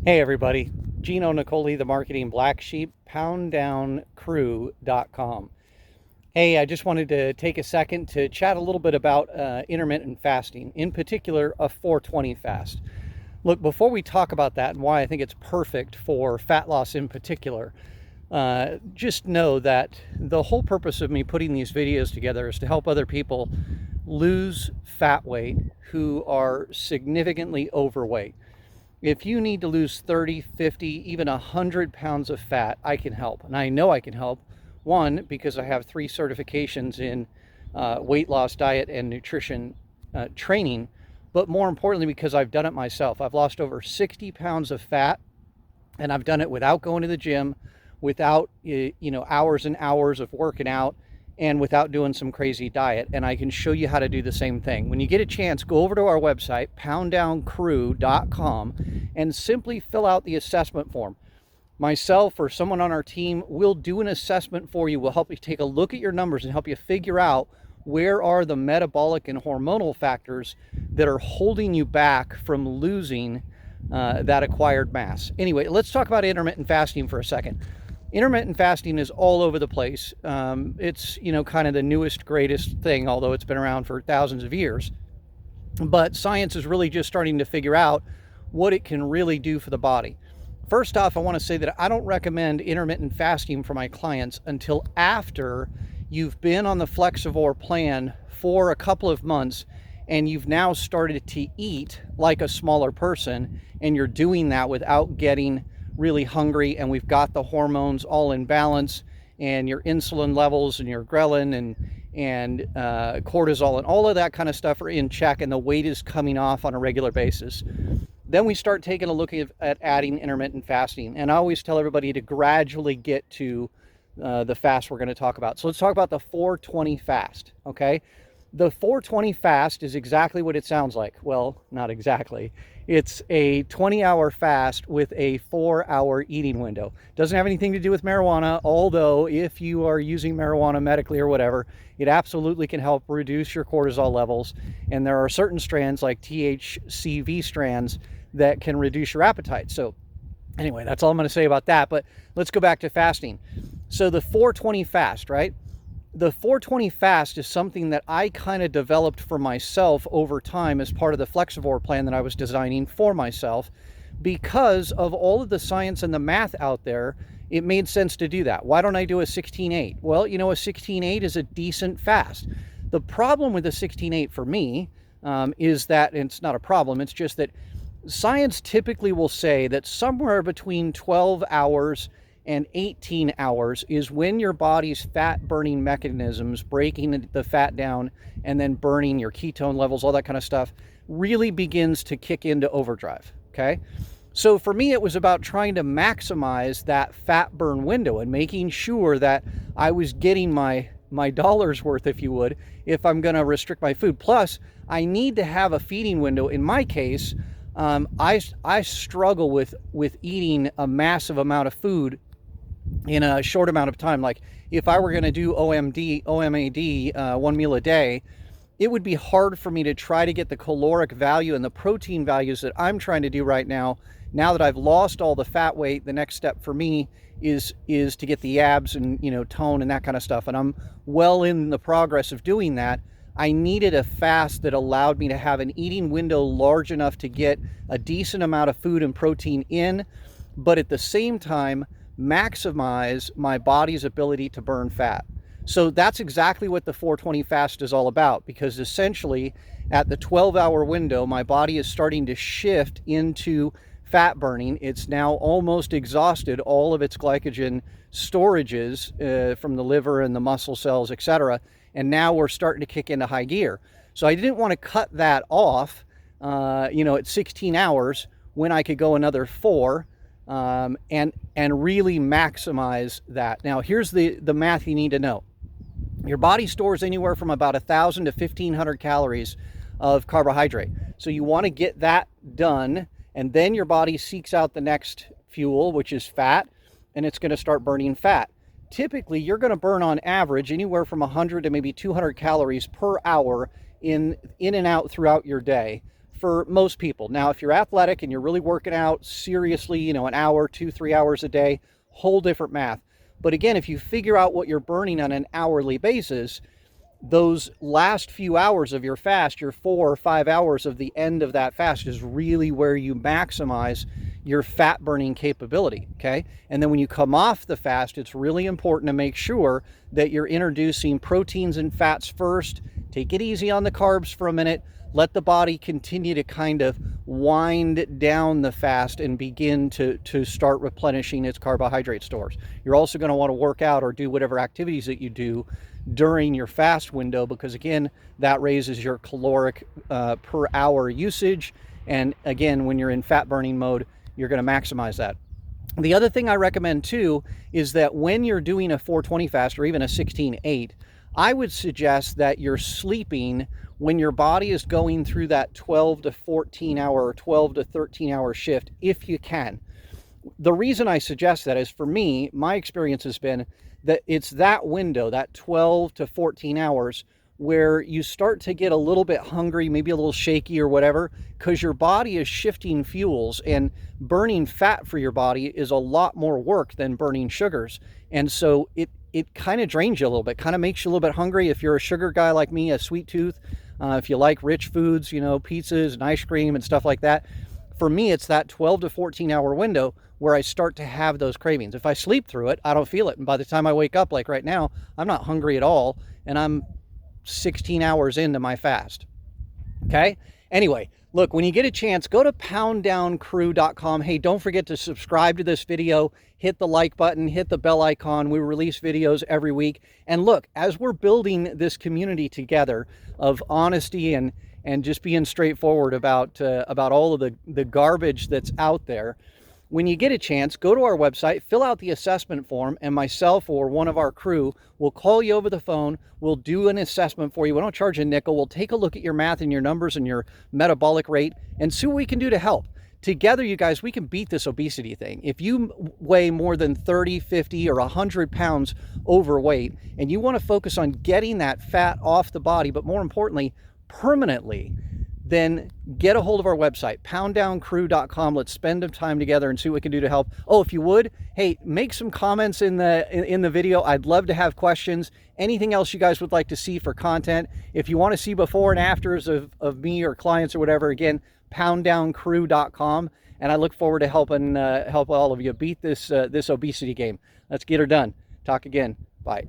Hey everybody, Gino Niccoli, the marketing black sheep, pounddowncrew.com. Hey, I just wanted to take a second to chat a little bit about intermittent fasting, in particular a 420 fast. Look, before we talk about that and why I think it's perfect for fat loss in particular, just know that the whole purpose of me putting these videos together is to help other people lose fat weight who are significantly overweight. If you need to lose 30, 50, even 100 pounds of fat, I can help. And I know I can help. One, because I have 3 certifications in weight loss, diet, and nutrition training. But more importantly, because I've done it myself. I've lost over 60 pounds of fat, and I've done it without going to the gym, without hours and hours of working out, and without doing some crazy diet. And I can show you how to do the same thing. When you get a chance, go over to our website, pounddowncrew.com, and simply fill out the assessment form. Myself or someone on our team will do an assessment for you. We'll help you take a look at your numbers and help you figure out where are the metabolic and hormonal factors that are holding you back from losing that acquired mass. Anyway, let's talk about intermittent fasting for a second. Intermittent fasting is all over the place. It's, kind of the newest, greatest thing, although it's been around for thousands of years. But science is really just starting to figure out what it can really do for the body. First off, I want to say that I don't recommend intermittent fasting for my clients until after you've been on the Flexivore plan for a couple of months and you've now started to eat like a smaller person, and you're doing that without getting really hungry, and we've got the hormones all in balance, and your insulin levels and your ghrelin and cortisol and all of that kind of stuff are in check, and the weight is coming off on a regular basis. Then we start taking a look at adding intermittent fasting, and I always tell everybody to gradually get to the fast we're going to talk about. So let's talk about the 420 fast, okay? The 420 fast is exactly what it sounds like. Well, not exactly. It's a 20-hour fast with a 4-hour eating window. Doesn't have anything to do with marijuana, although if you are using marijuana medically or whatever, it absolutely can help reduce your cortisol levels. And there are certain strands like THCV strands that can reduce your appetite. So anyway, that's all I'm going to say about that. But let's go back to fasting. So the 420 fast, right? The 420 fast is something that I kind of developed for myself over time as part of the Flexivore plan that I was designing for myself. Because of all of the science and the math out there, it made sense to do that. Why don't I do a 16-8? Well, a 16-8 is a decent fast. The problem with the 16-8 for me is that, and it's not a problem, it's just that science typically will say that somewhere between 12 hours and 18 hours is when your body's fat burning mechanisms, breaking the fat down and then burning your ketone levels, all that kind of stuff, really begins to kick into overdrive, okay? So for me, it was about trying to maximize that fat burn window and making sure that I was getting my dollar's worth, if you would, if I'm gonna restrict my food. Plus, I need to have a feeding window. In my case, I struggle with eating a massive amount of food in a short amount of time. Like if I were going to do OMAD, 1 meal a day, it would be hard for me to try to get the caloric value and the protein values that I'm trying to do right now. Now that I've lost all the fat weight, the next step for me is to get the abs and, tone and that kind of stuff. And I'm well in the progress of doing that. I needed a fast that allowed me to have an eating window large enough to get a decent amount of food and protein in, but at the same time, maximize my body's ability to burn fat. So that's exactly what the 420 fast is all about, because essentially at the 12-hour window, my body is starting to shift into fat burning. It's now almost exhausted all of its glycogen storages from the liver and the muscle cells, etc. And now we're starting to kick into high gear. So I didn't want to cut that off, at 16 hours when I could go another 4. And really maximize that. Now, here's the math you need to know. Your body stores anywhere from about 1,000 to 1,500 calories of carbohydrate. So you want to get that done, and then your body seeks out the next fuel, which is fat, and it's going to start burning fat. Typically, you're going to burn on average anywhere from 100 to maybe 200 calories per hour in and out throughout your day for most people. Now, if you're athletic and you're really working out seriously, you know, an hour, 2-3 hours a day, whole different math. But again, if you figure out what you're burning on an hourly basis, those last few hours of your fast, your 4 or 5 hours of the end of that fast, is really where you maximize your fat burning capability, okay? And then when you come off the fast, it's really important to make sure that you're introducing proteins and fats first. Take it easy on the carbs for a minute. Let the body continue to kind of wind down the fast and begin to start replenishing its carbohydrate stores. You're also going to want to work out or do whatever activities that you do during your fast window, because again, that raises your caloric per hour usage. And again, when you're in fat burning mode, you're going to maximize that. The other thing I recommend too is that when you're doing a 420 fast or even a 16-8, I would suggest that you're sleeping when your body is going through that 12 to 14 hour or 12 to 13 hour shift, if you can. The reason I suggest that is, for me, my experience has been that it's that window, that 12 to 14 hours, where you start to get a little bit hungry, maybe a little shaky or whatever, because your body is shifting fuels, and burning fat for your body is a lot more work than burning sugars. And so it kind of drains you a little bit, kind of makes you a little bit hungry. If you're a sugar guy like me, a sweet tooth, if you like rich foods, you know, pizzas and ice cream and stuff like that, for me, it's that 12 to 14 hour window where I start to have those cravings. If I sleep through it, I don't feel it. And by the time I wake up, like right now, I'm not hungry at all, and I'm 16 hours into my fast. Okay? Anyway, look, when you get a chance, go to pounddowncrew.com. Hey, don't forget to subscribe to this video, hit the like button, hit the bell icon. We release videos every week. And look, as we're building this community together of honesty and just being straightforward about all of the garbage that's out there, when you get a chance, go to our website, fill out the assessment form, and myself or one of our crew will call you over the phone. We'll do an assessment for you. We don't charge a nickel. We'll take a look at your math and your numbers and your metabolic rate and see what we can do to help. Together, you guys, we can beat this obesity thing. If you weigh more than 30, 50, or 100 pounds overweight, and you want to focus on getting that fat off the body, but more importantly, permanently, then get a hold of our website, pounddowncrew.com. Let's spend some time together and see what we can do to help. Oh, if you would, hey, make some comments in the video. I'd love to have questions. Anything else you guys would like to see for content. If you want to see before and afters of me or clients or whatever, again, pounddowncrew.com. And I look forward to helping help all of you beat this obesity game. Let's get her done. Talk again. Bye.